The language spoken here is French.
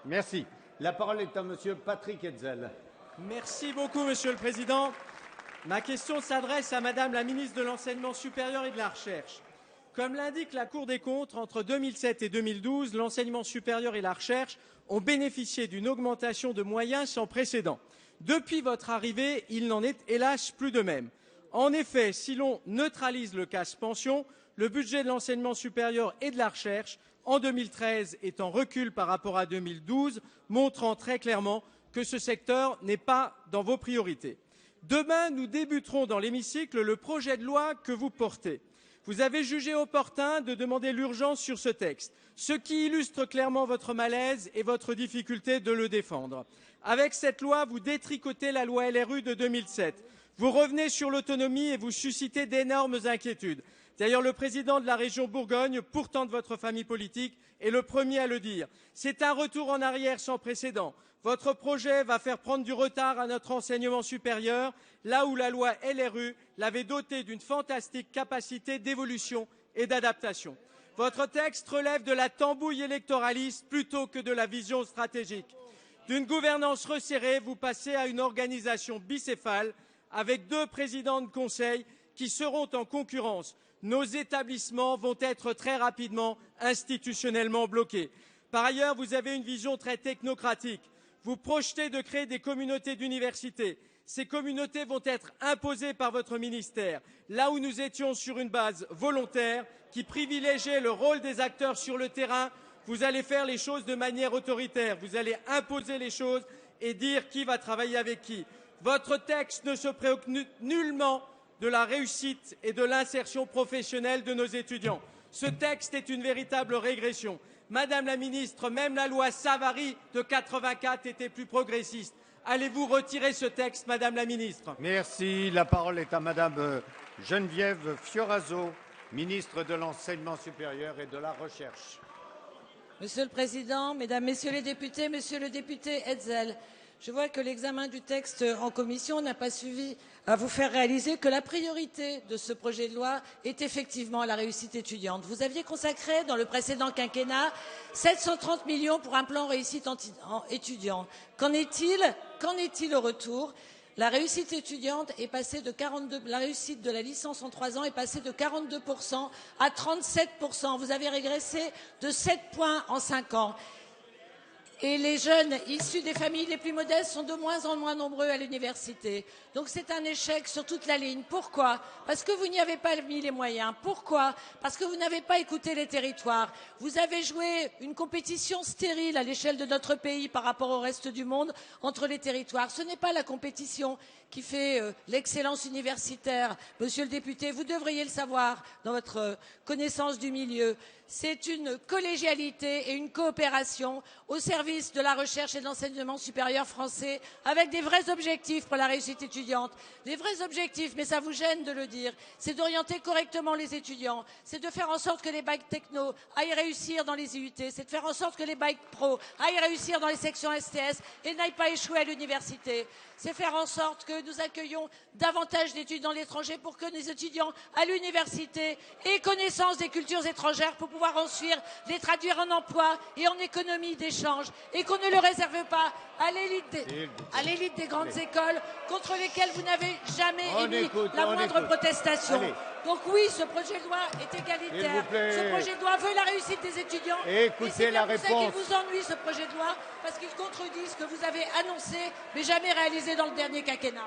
Merci. La parole est à Monsieur Patrick Hetzel. Merci beaucoup, Monsieur le Président. Ma question s'adresse à Madame la ministre de l'Enseignement supérieur et de la Recherche. Comme l'indique la Cour des comptes, entre 2007 et 2012, l'enseignement supérieur et la recherche ont bénéficié d'une augmentation de moyens sans précédent. Depuis votre arrivée, il n'en est hélas plus de même. En effet, si l'on neutralise le casse pension, le budget de l'enseignement supérieur et de la recherche en 2013 est en recul par rapport à 2012, montrant très clairement que ce secteur n'est pas dans vos priorités. Demain, nous débuterons dans l'hémicycle le projet de loi que vous portez. Vous avez jugé opportun de demander l'urgence sur ce texte, ce qui illustre clairement votre malaise et votre difficulté de le défendre. Avec cette loi, vous détricotez la loi LRU de 2007. Vous revenez sur l'autonomie et vous suscitez d'énormes inquiétudes. D'ailleurs, le président de la région Bourgogne, pourtant de votre famille politique, est le premier à le dire. C'est un retour en arrière sans précédent. Votre projet va faire prendre du retard à notre enseignement supérieur, là où la loi LRU l'avait doté d'une fantastique capacité d'évolution et d'adaptation. Votre texte relève de la tambouille électoraliste plutôt que de la vision stratégique. D'une gouvernance resserrée, vous passez à une organisation bicéphale avec 2 présidents de conseil qui seront en concurrence. Nos établissements vont être très rapidement institutionnellement bloqués. Par ailleurs, vous avez une vision très technocratique. Vous projetez de créer des communautés d'universités. Ces communautés vont être imposées par votre ministère, là où nous étions sur une base volontaire qui privilégiait le rôle des acteurs sur le terrain. Vous allez faire les choses de manière autoritaire. Vous allez imposer les choses et dire qui va travailler avec qui. Votre texte ne se préoccupe nullement de la réussite et de l'insertion professionnelle de nos étudiants. Ce texte est une véritable régression. Madame la ministre, même la loi Savary de 84 était plus progressiste. Allez-vous retirer ce texte, Madame la ministre? Merci. La parole est à Madame Geneviève Fioraso, ministre de l'Enseignement supérieur et de la Recherche. Monsieur le Président, Mesdames, Messieurs les députés, Monsieur le député Hetzel, je vois que l'examen du texte en commission n'a pas suffi à vous faire réaliser que la priorité de ce projet de loi est effectivement la réussite étudiante. Vous aviez consacré dans le précédent quinquennat 730 millions pour un plan réussite étudiante. Qu'en est-il au retour? La réussite étudiante est passée de 42, la réussite de la licence en 3 ans est passée de 42% à 37%. Vous avez régressé de 7 points en 5 ans. Et les jeunes issus des familles les plus modestes sont de moins en moins nombreux à l'université. Donc c'est un échec sur toute la ligne. Pourquoi? Parce que vous n'y avez pas mis les moyens. Pourquoi? Parce que vous n'avez pas écouté les territoires. Vous avez joué une compétition stérile à l'échelle de notre pays par rapport au reste du monde entre les territoires. Ce n'est pas la compétition qui fait l'excellence universitaire. Monsieur le député, vous devriez le savoir dans votre connaissance du milieu. C'est une collégialité et une coopération au service de la recherche et de l'enseignement supérieur français avec des vrais objectifs pour la réussite étudiante. Des vrais objectifs, mais ça vous gêne de le dire, c'est d'orienter correctement les étudiants, c'est de faire en sorte que les bacs techno aillent réussir dans les IUT, c'est de faire en sorte que les bacs pro aillent réussir dans les sections STS et n'aillent pas échouer à l'université. C'est faire en sorte que nous accueillions davantage d'étudiants de l'étranger pour que les étudiants à l'université aient connaissance des cultures étrangères pour pouvoir ensuite les traduire en emploi et en économie d'échange et qu'on ne le réserve pas à l'élite des grandes écoles contre lesquelles vous n'avez jamais émis la moindre protestation. Allez. Donc oui, ce projet de loi est égalitaire. Ce projet de loi veut la réussite des étudiants. Écoutez et c'est la bien pour ça réponse. qu'il vous ennuie ce projet de loi, parce qu'il contredit ce que vous avez annoncé mais jamais réalisé dans le dernier quinquennat.